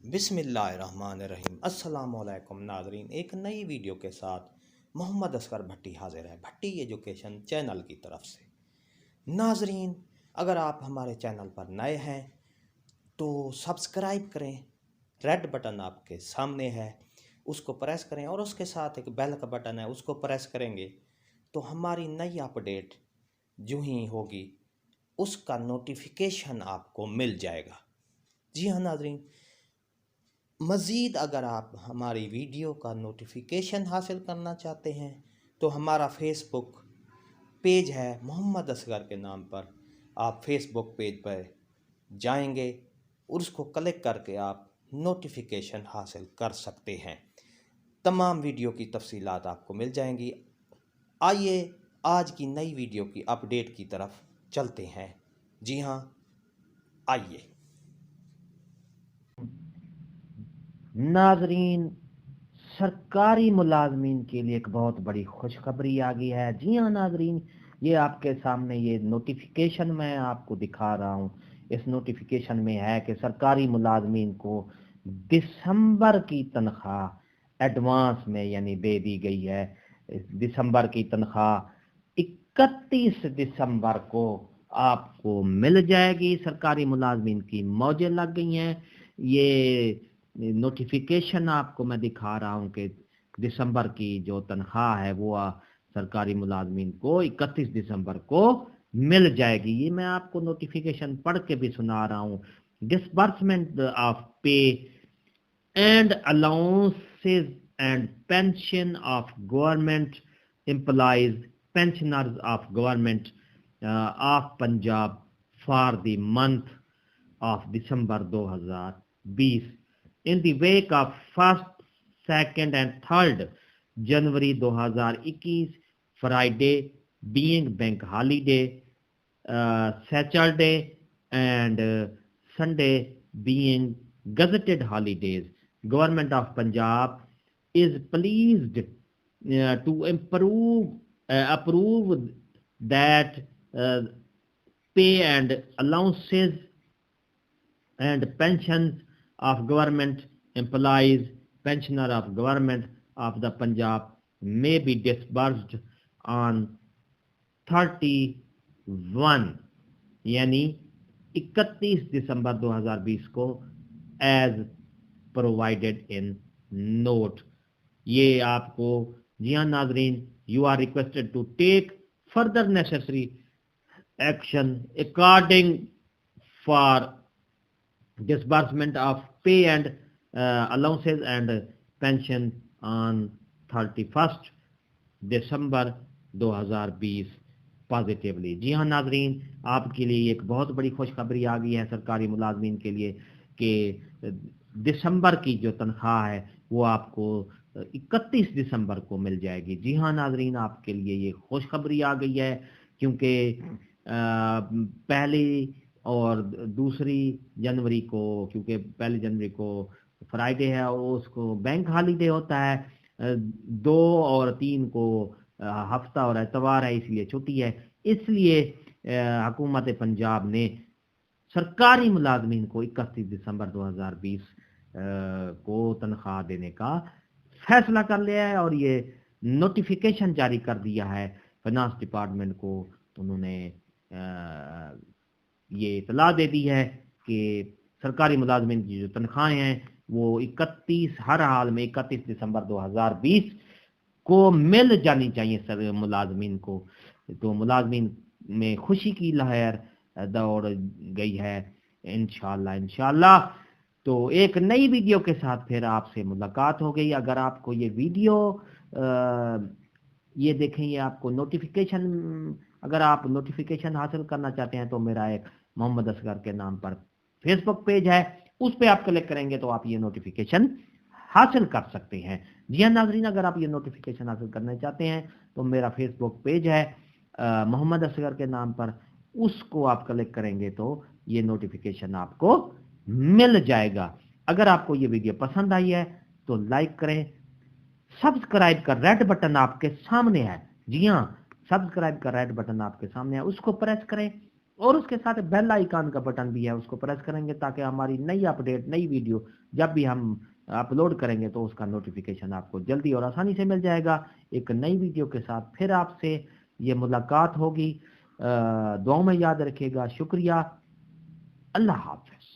बिस्मिल्लाहिर्रहमानिर्रहीम। अस्सलाम वालेकुम नाज़रीन, एक नई वीडियो के साथ मोहम्मद असगर भट्टी हाजिर है भट्टी एजुकेशन चैनल की तरफ से। नाज़रीन, अगर आप हमारे चैनल पर नए हैं तो सब्सक्राइब करें, रेड बटन आपके सामने है उसको प्रेस करें और उसके साथ एक बेल का बटन है उसको प्रेस करेंगे तो हमारी नई अपडेट जो ही होगी उसका नोटिफिकेशन आपको मिल जाएगा। जी हाँ नाज़रीन, मज़ीद अगर आप हमारी वीडियो का नोटिफिकेशन हासिल करना चाहते हैं तो हमारा फेसबुक पेज है मोहम्मद असगर के नाम पर। आप फेसबुक पेज पर जाएंगे और उसको क्लिक करके आप नोटिफिकेशन हासिल कर सकते हैं। तमाम वीडियो की तफसीलात आपको मिल जाएंगी। आइए आज की नई वीडियो की अपडेट की तरफ चलते हैं। जी हाँ, आइए नाजरीन, सरकारी मुलाजमीन के लिए एक बहुत बड़ी खुशखबरी आ गई है। जी हाँ नाजरीन, ये आपके सामने ये नोटिफिकेशन मैं आपको दिखा रहा हूँ। इस नोटिफिकेशन में है कि सरकारी मुलाजमीन को दिसंबर की तनख्वाह एडवांस में यानी दे दी गई है। दिसंबर की तनख्वाह 31 दिसंबर को आपको मिल जाएगी। सरकारी मुलाजमीन की मौजें लग गई हैं। ये नोटिफिकेशन आपको मैं दिखा रहा हूँ कि दिसंबर की जो तनख्वाह है वो सरकारी मुलाजमीन को 31 दिसंबर को मिल जाएगी। ये मैं आपको नोटिफिकेशन पढ़ के भी सुना रहा हूँ। डिसबर्समेंट ऑफ पे and allowances and pension of government employees pensioners of government of Punjab for the month of December 2020 in the wake of 1st, 2nd and 3rd January 2021 Friday being bank holiday, Saturday and Sunday being gazetted holidays. Government of Punjab is pleased to approve that pay and allowances and pensions of government employees, pensioner of government of the Punjab may be disbursed on 31 यानी 31 दिसंबर 2020 को as provided in note. ये आपको जी हाँ नाजरीन, you are requested to take further necessary action according for disbursement of pay and allowances and pension on 31st December 2020 positively. जी हाँ नाजरीन, आपके लिए एक बहुत बड़ी खुशखबरी आ गई है सरकारी मुलाजमीन के लिए कि दिसंबर की जो तनख्वाह है वो आपको 31 दिसंबर को मिल जाएगी। जी हाँ नाजरीन, आपके लिए ये खुशखबरी आ गई है क्योंकि पहली और दूसरी जनवरी को, क्योंकि पहली जनवरी को फ्राइडे है और उसको बैंक हॉलीडे होता है, 2 और 3 को हफ्ता और एतवार है इसलिए छुट्टी है। इसलिए हुकूमत पंजाब ने सरकारी मुलाजमीन को 31 दिसंबर 2020 को तनख्वाह देने का फैसला कर लिया है और ये नोटिफिकेशन जारी कर दिया है फाइनेंस डिपार्टमेंट को। उन्होंने ये इतला दे दी है कि सरकारी मुलाजमीन की जो तनख्वाहें हैं वो 31 हर हाल में 31 दिसंबर 2020 को मिल जानी चाहिए सर मुलाजमीन को। तो मुलाजमीन में खुशी की लहर दौड़ गई है इंशाल्लाह। तो एक नई वीडियो के साथ फिर आपसे मुलाकात हो गई। अगर आपको ये वीडियो ये देखें, ये आपको नोटिफिकेशन, अगर आप नोटिफिकेशन हासिल करना चाहते हैं तो मेरा एक मोहम्मद असगर के नाम पर फेसबुक पेज है, उस पे आप क्लिक करेंगे तो आप ये नोटिफिकेशन हासिल कर सकते हैं। जी हाँ नाजरीन, अगर आप ये नोटिफिकेशन हासिल करना चाहते हैं तो मेरा फेसबुक पेज है मोहम्मद असगर के नाम पर, उसको आप क्लिक करेंगे तो ये नोटिफिकेशन आपको मिल जाएगा। अगर आपको ये वीडियो पसंद आई है तो लाइक करें, सब्सक्राइब का रेड बटन आपके सामने है। जी हाँ, सब्सक्राइब का रेड बटन आपके सामने है, उसको प्रेस करें اور اس کے ساتھ بیل آئیکن کا بٹن بھی ہے، اس کو پریس کریں گے تاکہ ہماری نئی اپڈیٹ، نئی ویڈیو جب بھی ہم اپلوڈ کریں گے تو اس کا نوٹیفیکیشن آپ کو جلدی اور آسانی سے مل جائے گا۔ ایک نئی ویڈیو کے ساتھ پھر آپ سے یہ ملاقات ہوگی، دعاؤں میں یاد رکھیے گا۔ شکریہ، اللہ حافظ۔